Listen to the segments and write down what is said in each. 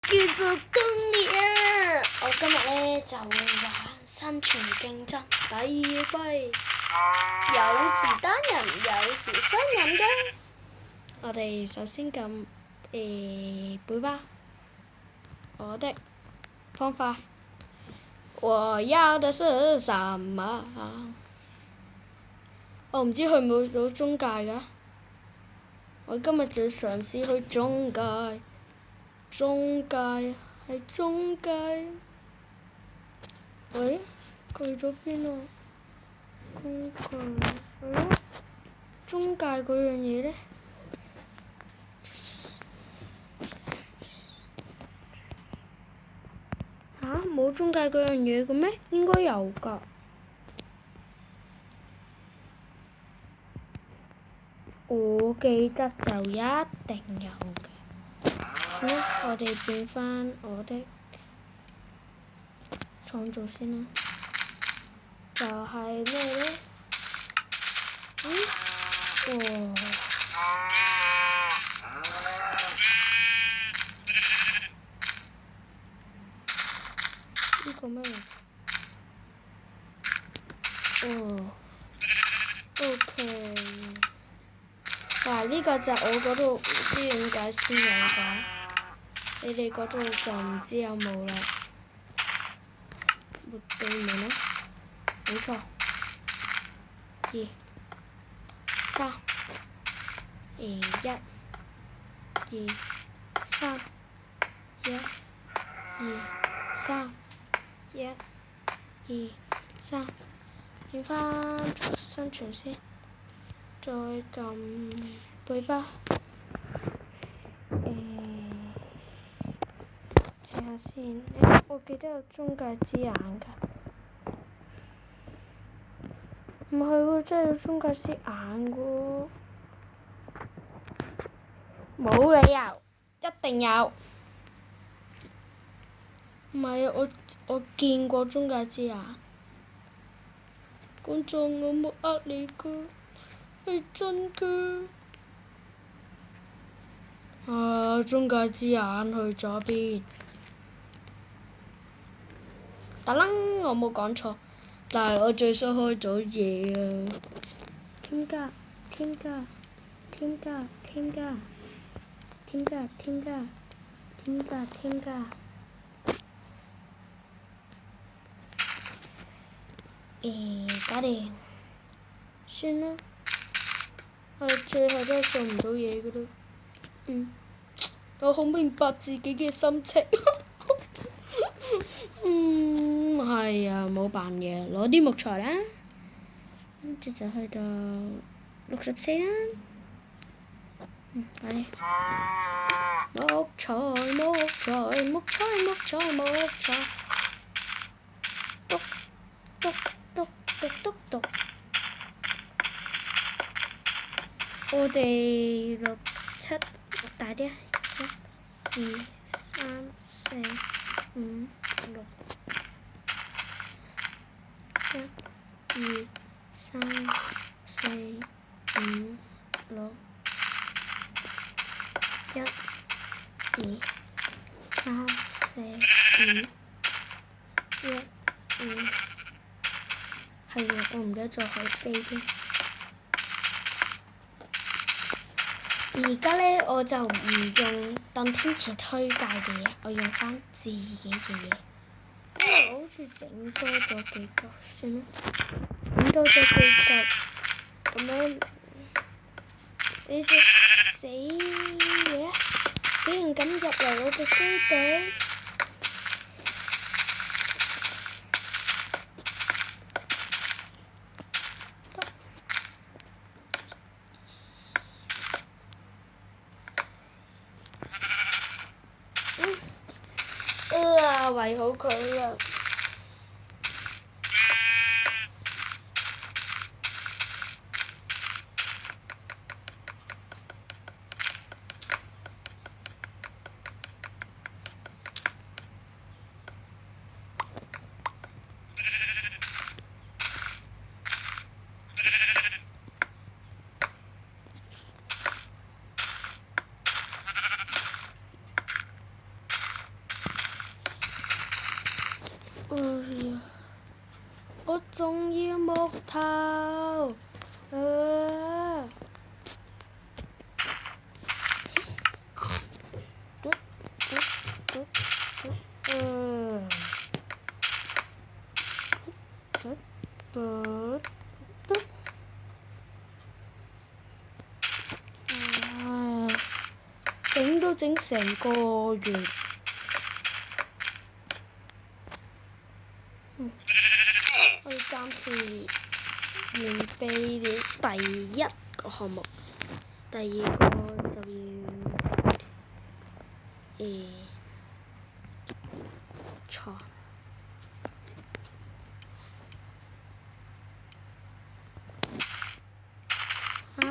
叫做攻略啊！我今日咧就會玩生存競爭第二季，有時單人，有時雙人嘅。我哋首先撳背吧。我的方法，我要的是什麼？我唔知去唔去到中介㗎。我今日就要嘗試去中介。中介係中介。喂，去咗邊啊？中介係咯，中介嗰樣嘢咧？嚇，冇中介嗰樣嘢嘅咩？應該有㗎。我記得就一定有嘅。好啦，我哋變返我的創造先啦。就係咩咧？哦。呢個咩？哦。OK。嗱，呢個就我嗰度唔知點解先有㗎，你哋嗰度就唔知有冇啦。沒對門啦，冇錯。2、3、1、2、3、1、2、3、1、2、3，變返生存先，再撳背吧。睇下先，我記得有中介之眼㗎。唔係喎，真係有中介之眼喎。冇理由，一定有。唔係啊，我見過中介之眼。觀眾，我冇呃你㗎，係真㗎。中介之眼去咗邊？得啦，我冇講錯，但係我最衰開咗嘢啊！添加，添加，添加，添加，添加，添加，添加，添加。搞掂。算啦，我最後都係做唔到嘢㗎啦。我好明白自己嘅心情。係啊，冇扮嘢，攞啲木材啦，跟住就去到64啦。快啲！木材，木材，木材，木材，木材。篤篤篤篤篤篤。我哋6、7，大啲啊！1、2、3、4、5、6。1、2、3、4、5、6。1、2、3、4、5。1、2。係喎，我唔記得咗可以飛添。而家咧，我就唔用鄧天池推介嘅嘢，我用返自己嘅嘢。因為我好似整多咗幾嚿，算啦，整多咗幾嚿，咁樣你隻死嘢，竟然敢入嚟我嘅基地！圍好佢啦。呀！我仲要木頭。整都整成個月。我哋暫時完備了第一個項目，第二個就要床。嚇？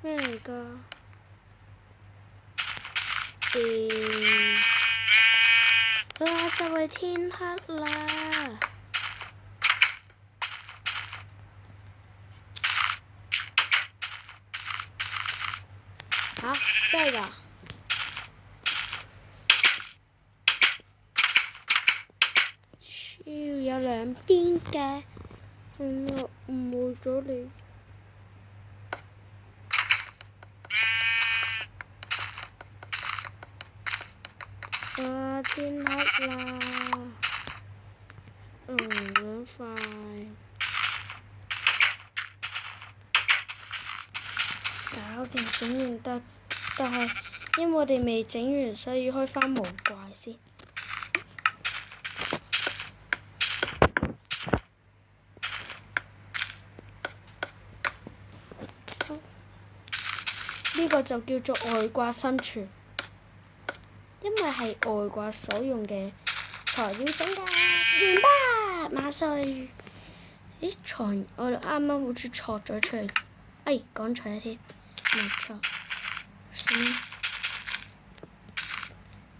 咩嚟㗎？就係天黑啦！嚇！真係㗎？有兩邊嘅，我誤會咗你。天黑啦，兩塊。搞掂整完得，但係因為我哋未整完，所以要開返無怪先。呢個就叫做外掛生存，因為係外掛所用嘅材料整㗎。完吧，馬賽。咦，床我哋啱啱好似錯咗出嚟，講錯咗添，冇錯。算啦，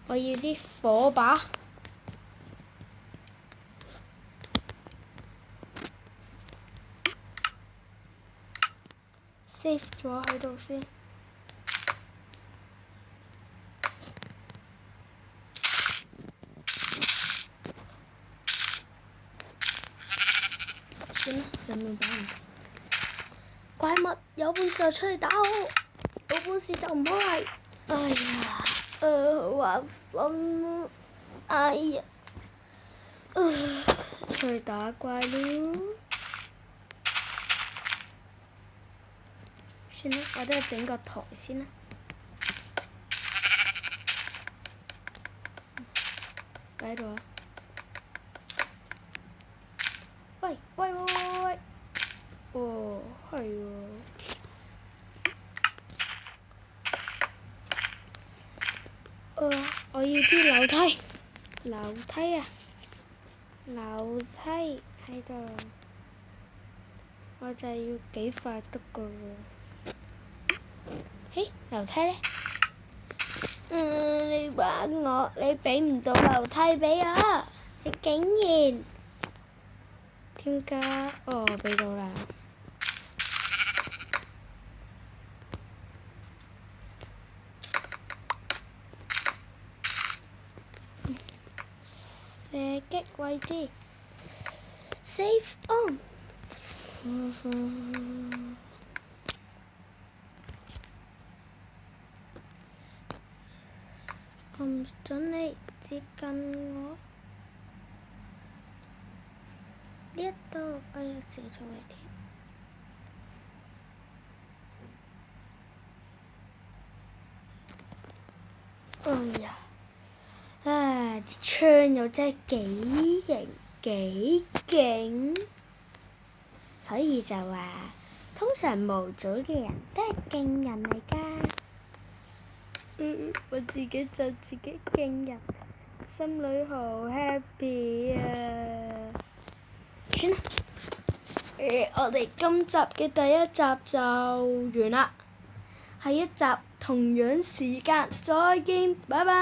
我要啲火把。save 咗喺度先。算啦，上面打唔到。怪物有本事就出嚟打我，冇本事就唔好嚟。哎呀，好眼瞓啊！哎呀，出去打怪咯。算啦，我都係整個台先啦。擺喺度啊！喂！哦，係喎。我要啲樓梯。樓梯啊！樓梯喺度。我就係要幾塊得㗎喎。嘿，樓梯咧？你玩我，你俾唔到樓梯俾我，你竟然添加，俾到啦。射擊位置 ，Save on。我唔准你接近我。呢一度我有寫錯位添。哎呀！啲槍又真係幾型幾勁，所以就話通常模組嘅人都係勁人嚟㗎。我自己就自己勁人，心裏好 happy 啊！算啦，我哋今集嘅第一集就完啦，下一集同樣時間再見，拜拜。